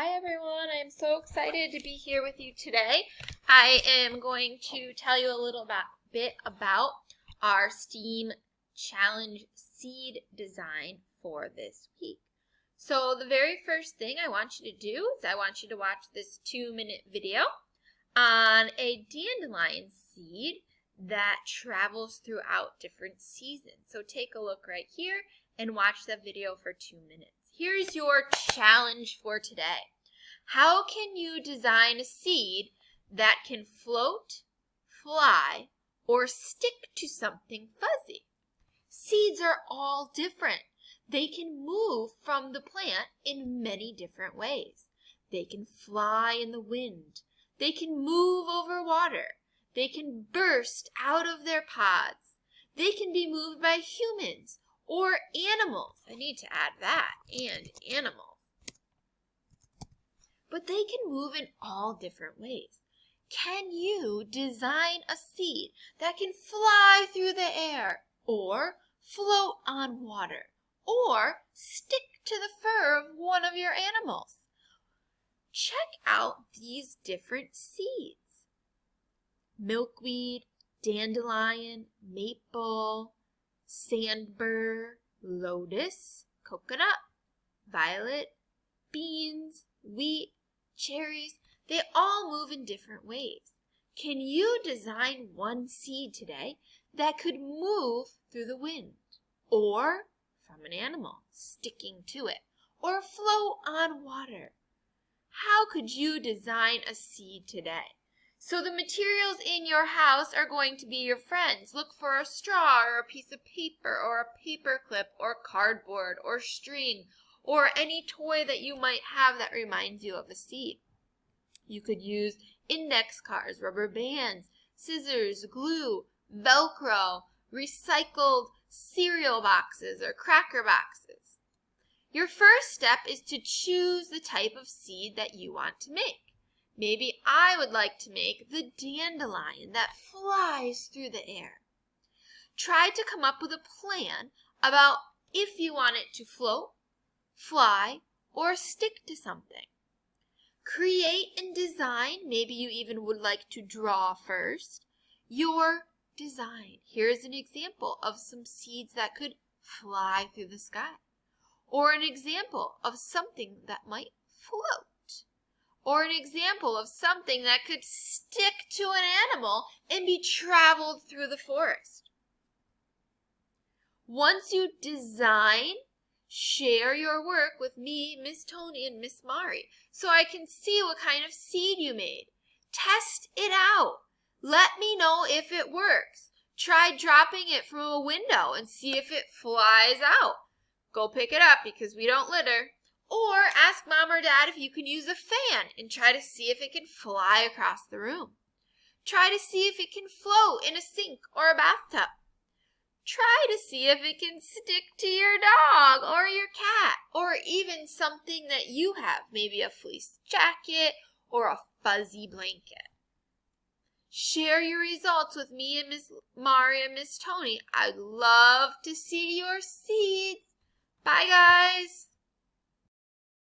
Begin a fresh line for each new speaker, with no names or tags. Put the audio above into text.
Hi everyone, I'm so excited to be here with you today. I am going to tell you a little bit about our STEAM Challenge seed design for this week. So the very first thing I want you to do is I want you to watch this 2-minute video on a dandelion seed that travels throughout different seasons. So take a look right here and watch that video for 2 minutes. Here's your challenge for today. How can you design a seed that can float, fly, or stick to something fuzzy? Seeds are all different. They can move from the plant in many different ways. They can fly in the wind. They can move over water. They can burst out of their pods. They can be moved by humans or animals. I need to add that, and animals. But they can move in all different ways. Can you design a seed that can fly through the air, or float on water, or stick to the fur of one of your animals? Check out these different seeds. Milkweed, dandelion, maple, sandbur, lotus, coconut, violet, beans, wheat, cherries. They all move in different ways. Can you design one seed today that could move through the wind, or from an animal sticking to it, or float on water? How could you design a seed today? So the materials in your house are going to be your friends. Look for a straw or a piece of paper or a paper clip or cardboard or string or any toy that you might have that reminds you of a seed. You could use index cards, rubber bands, scissors, glue, Velcro, recycled cereal boxes or cracker boxes. Your first step is to choose the type of seed that you want to make. Maybe I would like to make the dandelion that flies through the air. Try to come up with a plan about if you want it to float, fly, or stick to something. Create and design, maybe you even would like to draw first, your design. Here's an example of some seeds that could fly through the sky, or an example of something that might float, or an example of something that could stick to an animal and be traveled through the forest. Once you design, share your work with me, Miss Tony, and Miss Mari, so I can see what kind of seed you made. Test it out. Let me know if it works. Try dropping it from a window and see if it flies out. Go pick it up because we don't litter. Or ask Mom or Dad if you can use a fan and try to see if it can fly across the room. Try to see if it can float in a sink or a bathtub. Try to see if it can stick to your dog or your cat, or even something that you have, maybe a fleece jacket or a fuzzy blanket. Share your results with me and Miss Mari and Miss Tony. I'd love to see your seeds. Bye, guys.